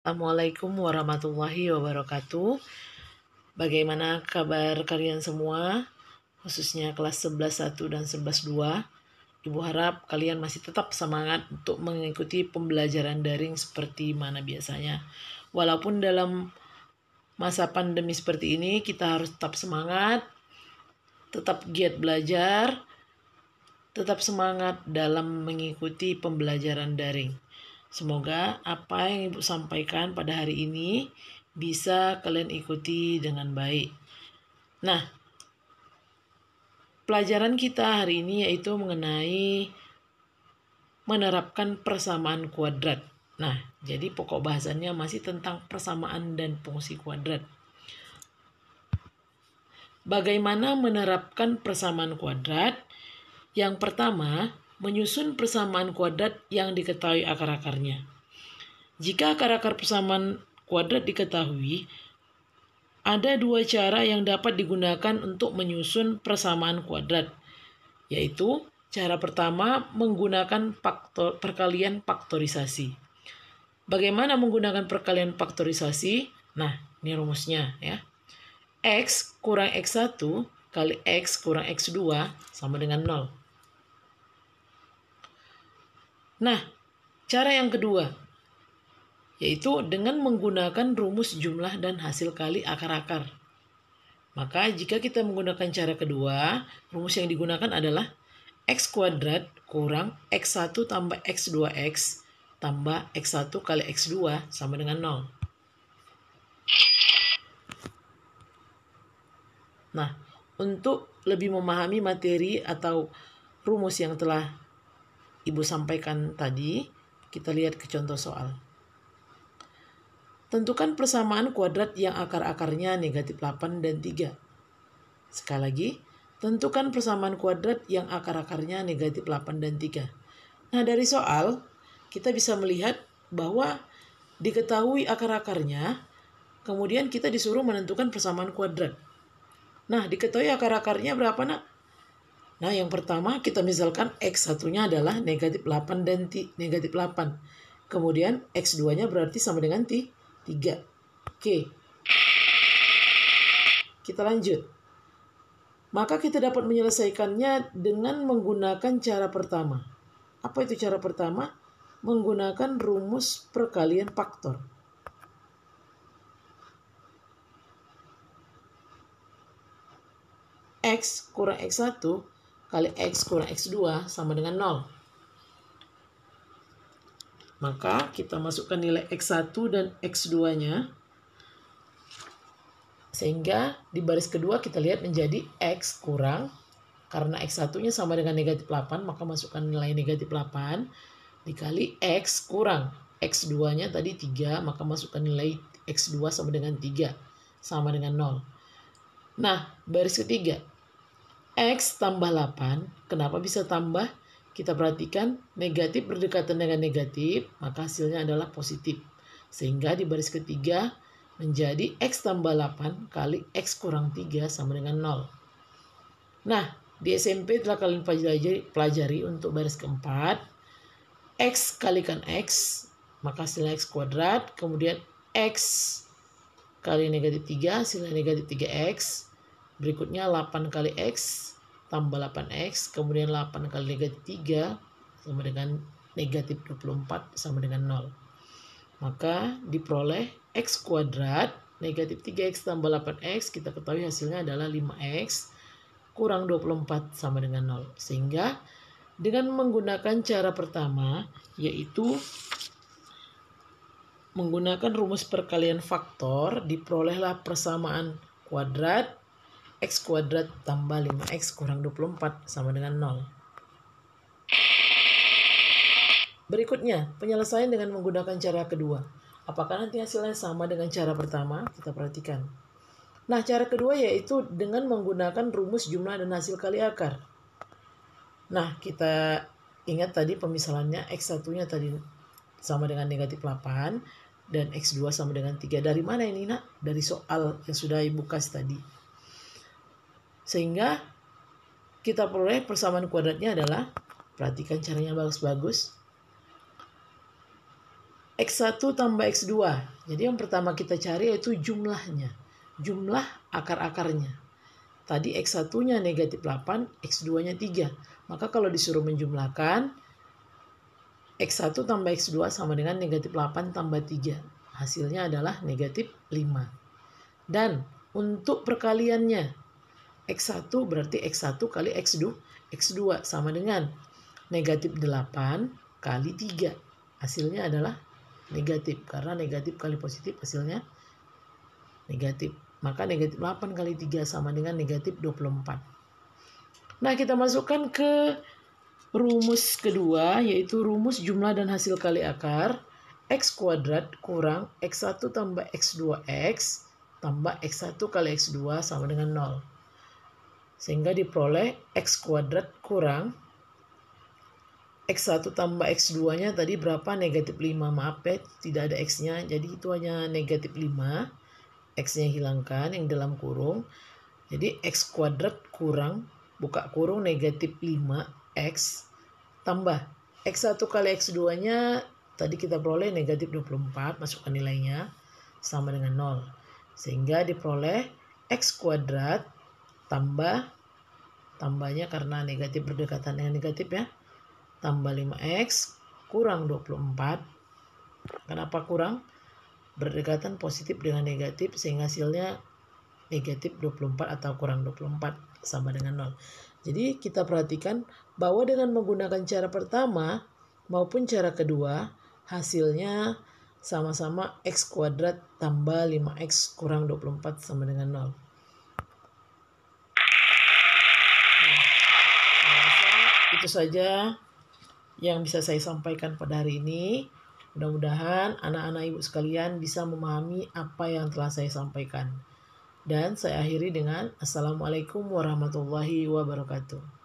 Assalamualaikum warahmatullahi wabarakatuh. Bagaimana kabar kalian semua? Khususnya kelas 11.1 dan 11.2. Ibu harap kalian masih tetap semangat untuk mengikuti pembelajaran daring seperti mana biasanya. Walaupun dalam masa pandemi seperti ini, kita harus tetap semangat, tetap giat belajar, tetap semangat dalam mengikuti pembelajaran daring. Semoga apa yang Ibu sampaikan pada hari ini bisa kalian ikuti dengan baik. Nah, pelajaran kita hari ini yaitu mengenai menerapkan persamaan kuadrat. Nah, jadi pokok bahasannya masih tentang persamaan dan fungsi kuadrat. Bagaimana menerapkan persamaan kuadrat? Yang pertama, menyusun persamaan kuadrat yang diketahui akar-akarnya. Jika akar-akar persamaan kuadrat diketahui, ada dua cara yang dapat digunakan untuk menyusun persamaan kuadrat, yaitu cara pertama menggunakan perkalian faktorisasi. Bagaimana menggunakan perkalian faktorisasi? Nah, ini rumusnya ya. X kurang X1 kali X kurang X2 sama dengan 0. Nah, cara yang kedua, yaitu dengan menggunakan rumus jumlah dan hasil kali akar-akar. Maka jika kita menggunakan cara kedua, rumus yang digunakan adalah X kuadrat kurang X1 tambah X2X tambah X1 kali X2 sama dengan 0. Nah, untuk lebih memahami materi atau rumus yang telah Ibu sampaikan tadi, kita lihat ke contoh soal. Tentukan persamaan kuadrat yang akar-akarnya negatif 8 dan 3. Sekali lagi, tentukan persamaan kuadrat yang akar-akarnya negatif 8 dan 3. Nah, dari soal, kita bisa melihat bahwa diketahui akar-akarnya, kemudian kita disuruh menentukan persamaan kuadrat. Nah, diketahui akar-akarnya berapa, Nak? Nah, yang pertama kita misalkan X1-nya adalah negatif 8 dan negatif 8. Kemudian X2-nya berarti sama dengan 3. Oke. Kita lanjut. Maka kita dapat menyelesaikannya dengan menggunakan cara pertama. Apa itu cara pertama? Menggunakan rumus perkalian faktor. X kurang X1 kali X kurang X2 sama dengan 0. Maka kita masukkan nilai X1 dan X2-nya. Sehingga di baris kedua kita lihat menjadi X kurang, karena X1-nya sama dengan negatif 8, maka masukkan nilai negatif 8 dikali X kurang. X2-nya tadi 3, maka masukkan nilai X2 sama dengan 3, sama dengan 0. Nah, baris ketiga. X tambah 8, kenapa bisa tambah? Kita perhatikan negatif berdekatan dengan negatif, maka hasilnya adalah positif. Sehingga di baris ketiga menjadi X tambah 8 kali X kurang 3 sama dengan 0. Nah, di SMP telah kalian pelajari untuk baris keempat. X kalikan X, maka hasilnya X kuadrat. Kemudian X kali negatif 3, hasilnya negatif 3X. Berikutnya 8 kali X tambah 8X, kemudian 8 kali negatif 3 sama dengan negatif 24 sama dengan 0. Maka diperoleh X kuadrat negatif 3X tambah 8X, kita ketahui hasilnya adalah 5X kurang 24 sama dengan 0. Sehingga dengan menggunakan cara pertama, yaitu menggunakan rumus perkalian faktor, diperolehlah persamaan kuadrat X kuadrat tambah 5X kurang 24 sama dengan 0. Berikutnya, penyelesaian dengan menggunakan cara kedua. Apakah nanti hasilnya sama dengan cara pertama? Kita perhatikan. Nah, cara kedua yaitu dengan menggunakan rumus jumlah dan hasil kali akar. Nah, kita ingat tadi pemisalannya X1-nya tadi sama dengan negatif 8 dan X2 sama dengan 3. Dari mana ini, Nak? Dari soal yang sudah Ibu kasih tadi. Sehingga kita peroleh persamaan kuadratnya adalah, perhatikan caranya bagus-bagus. X1 tambah X2. Jadi yang pertama kita cari yaitu jumlahnya. Jumlah akar-akarnya. Tadi X1-nya negatif 8, X2-nya 3. Maka kalau disuruh menjumlahkan, X1 tambah X2 sama dengan negatif 8 tambah 3. Hasilnya adalah negatif 5. Dan untuk perkaliannya, X1 berarti X1 kali X2 sama dengan negatif 8 kali 3. Hasilnya adalah negatif. Karena negatif kali positif hasilnya negatif. Maka negatif 8 kali 3 sama dengan negatif 24. Nah, kita masukkan ke rumus kedua, yaitu rumus jumlah dan hasil kali akar. X kuadrat kurang X1 tambah X2X tambah X1 kali X2 sama dengan 0. Sehingga diperoleh X kuadrat kurang X1 tambah X2-nya tadi berapa? Negatif 5. Maaf ya, tidak ada X-nya. Jadi itu hanya negatif 5. X-nya hilangkan yang dalam kurung. Jadi X kuadrat kurang, buka kurung, negatif 5X tambah X1 kali X2-nya tadi kita peroleh negatif 24. Masukkan nilainya sama dengan 0. Sehingga diperoleh X kuadrat tambahnya karena negatif berdekatan dengan negatif ya. Tambah 5X kurang 24. Kenapa kurang? Berdekatan positif dengan negatif sehingga hasilnya negatif 24 atau kurang 24 sama dengan 0. Jadi kita perhatikan bahwa dengan menggunakan cara pertama maupun cara kedua hasilnya sama-sama X kuadrat tambah 5X kurang 24 sama dengan 0. Itu saja yang bisa saya sampaikan pada hari ini. Mudah-mudahan anak-anak ibu sekalian bisa memahami apa yang telah saya sampaikan. Dan saya akhiri dengan Assalamualaikum warahmatullahi wabarakatuh.